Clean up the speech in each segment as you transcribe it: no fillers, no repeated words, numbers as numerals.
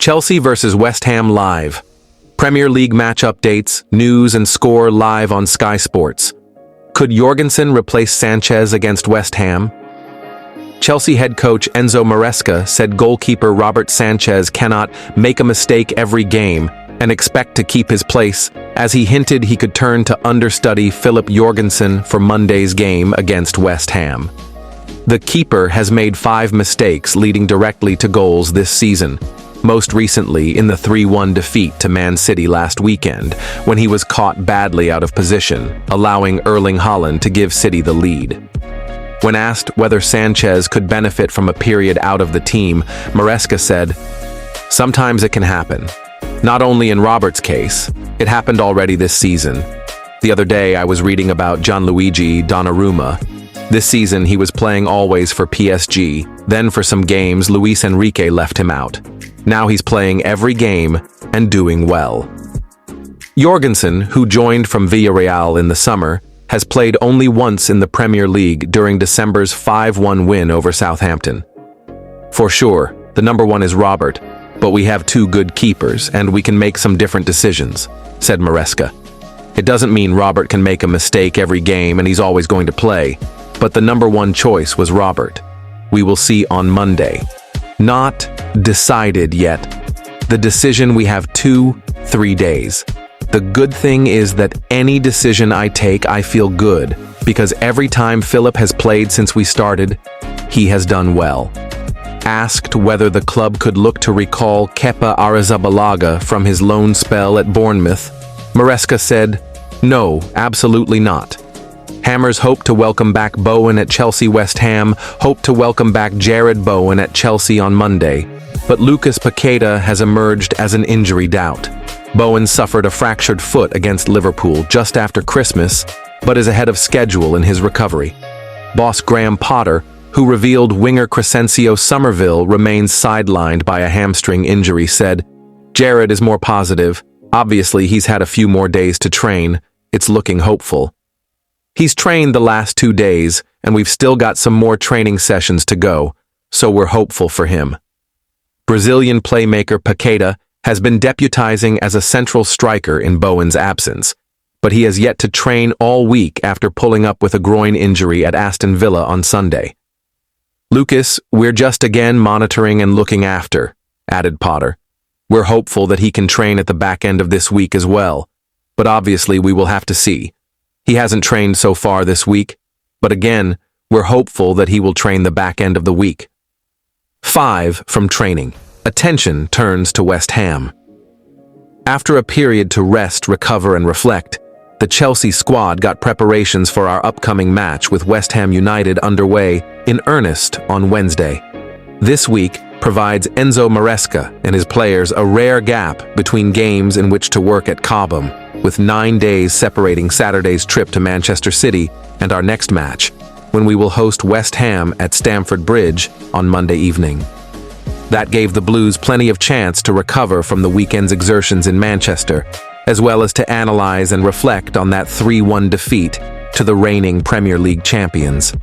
Chelsea versus West Ham live. Premier League match updates, news and score live on Sky Sports. Could Jorgensen replace Sanchez against West Ham? Chelsea head coach Enzo Maresca said goalkeeper Robert Sanchez cannot make a mistake every game and expect to keep his place, as he hinted he could turn to understudy Philip Jorgensen for Monday's game against West Ham. The keeper has made 5 mistakes leading directly to goals this season, most recently in the 3-1 defeat to Man City last weekend, when he was caught badly out of position, allowing Erling Haaland to give City the lead. When asked whether Sanchez could benefit from a period out of the team, Maresca said, "Sometimes it can happen. Not only in Robert's case, it happened already this season. The other day I was reading about Gianluigi Donnarumma. This season he was playing always for PSG, then for some games Luis Enrique left him out. Now he's playing every game and doing well." Jorgensen, who joined from Villarreal in the summer, has played only once in the Premier League during December's 5-1 win over Southampton. "For sure, the number one is Robert, but we have 2 good keepers and we can make some different decisions," said Maresca. "It doesn't mean Robert can make a mistake every game and he's always going to play, but the number one choice was Robert. We will see on Monday. Not decided yet. The decision we have 2-3 days. The good thing is that any decision I take, I feel good, because every time Philip has played since we started, he has done well." Asked whether the club could look to recall Kepa Arrizabalaga from his loan spell at Bournemouth, Maresca said, "No, absolutely not. Hammers hope to welcome back Bowen at Chelsea. West Ham hope to welcome back Jared Bowen at Chelsea on Monday, but Lucas Paqueta has emerged as an injury doubt. Bowen suffered a fractured foot against Liverpool just after Christmas, but is ahead of schedule in his recovery. Boss Graham Potter, who revealed winger Crescencio Somerville remains sidelined by a hamstring injury, said, "Jared is more positive. Obviously, he's had a few more days to train. It's looking hopeful. He's trained the last 2 days, and we've still got some more training sessions to go, so we're hopeful for him." Brazilian playmaker Paqueta has been deputizing as a central striker in Bowen's absence, but he has yet to train all week after pulling up with a groin injury at Aston Villa on Sunday. "Lucas, we're just again monitoring and looking after," added Potter. "We're hopeful that he can train at the back end of this week as well, but obviously we will have to see. He hasn't trained so far this week, but again, we're hopeful that he will train the back end of the week." 5 from training. Attention turns to West Ham. After a period to rest, recover and reflect, the Chelsea squad got preparations for our upcoming match with West Ham United underway in earnest on Wednesday. This week provides Enzo Maresca and his players a rare gap between games in which to work at Cobham, with 9 days separating Saturday's trip to Manchester City and our next match, when we will host West Ham at Stamford Bridge on Monday evening. That gave the Blues plenty of chance to recover from the weekend's exertions in Manchester, as well as to analyze and reflect on that 3-1 defeat to the reigning Premier League champions.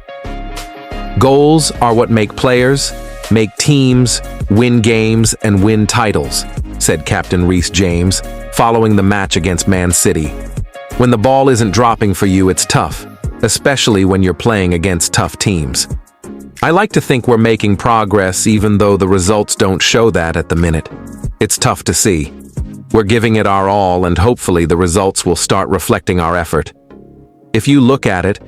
"Goals are what make players, make teams, win games and win titles," said Captain Reece James, following the match against Man City. "When the ball isn't dropping for you, it's tough, especially when you're playing against tough teams. I like to think we're making progress even though the results don't show that at the minute. It's tough to see. We're giving it our all and hopefully the results will start reflecting our effort. If you look at it,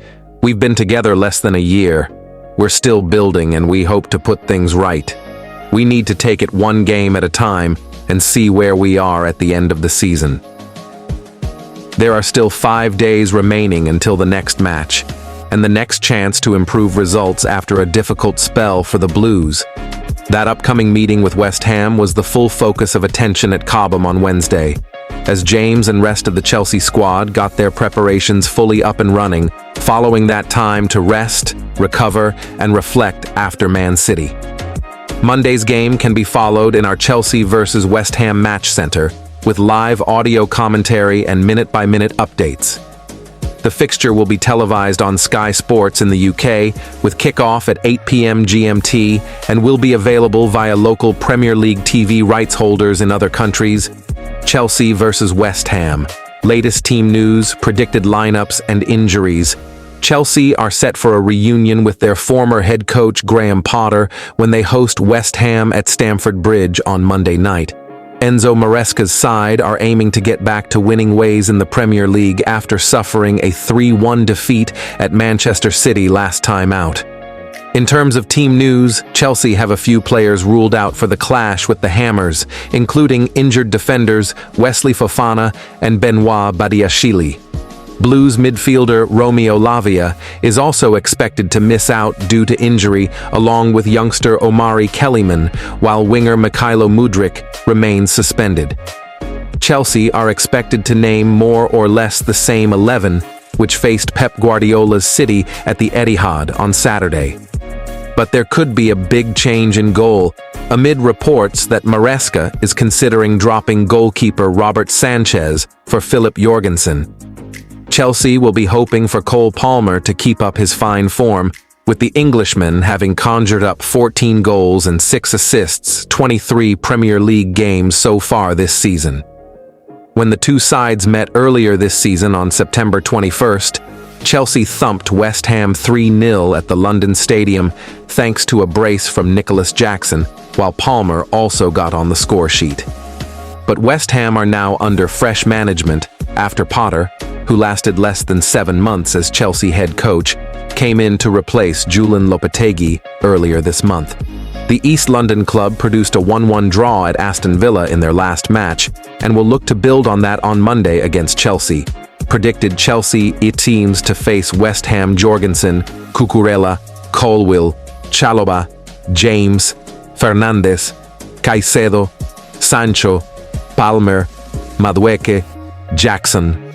we've been together less than a year. We're still building and we hope to put things right. We need to take it one game at a time and see where we are at the end of the season. There are still 5 days remaining until the next match, and the next chance to improve results after a difficult spell for the Blues. That upcoming meeting with West Ham was the full focus of attention at Cobham on Wednesday, as James and rest of the Chelsea squad got their preparations fully up and running, following that time to rest, recover, and reflect after Man City. Monday's game can be followed in our Chelsea versus West Ham match center, with live audio commentary and minute-by-minute updates. The fixture will be televised on Sky Sports in the UK, with kickoff at 8 p.m. GMT, and will be available via local Premier League TV rights holders in other countries. Chelsea versus West Ham. Latest team news, predicted lineups, and injuries. Chelsea are set for a reunion with their former head coach Graham Potter when they host West Ham at Stamford Bridge on Monday night. Enzo Maresca's side are aiming to get back to winning ways in the Premier League after suffering a 3-1 defeat at Manchester City last time out. In terms of team news, Chelsea have a few players ruled out for the clash with the Hammers, including injured defenders Wesley Fofana and Benoit Badiashile. Blues midfielder Romeo Lavia is also expected to miss out due to injury, along with youngster Omari Kellyman, while winger Mykhailo Mudryk remains suspended. Chelsea are expected to name more or less the same 11, which faced Pep Guardiola's City at the Etihad on Saturday. But there could be a big change in goal, amid reports that Maresca is considering dropping goalkeeper Robert Sanchez for Philip Jorgensen. Chelsea will be hoping for Cole Palmer to keep up his fine form, with the Englishman having conjured up 14 goals and 6 assists, 23 Premier League games so far this season. When the two sides met earlier this season on September 21st, Chelsea thumped West Ham 3-0 at the London Stadium thanks to a brace from Nicholas Jackson, while Palmer also got on the score sheet. But West Ham are now under fresh management after Potter, who lasted less than 7 months as Chelsea head coach, came in to replace Julen Lopetegui earlier this month. The East London club produced a 1-1 draw at Aston Villa in their last match and will look to build on that on Monday against Chelsea. Predicted Chelsea teams to face West Ham: Jorgensen, Cucurella, Colwill, Chalobah, James, Fernandes, Caicedo, Sancho, Palmer, Madueke, Jackson,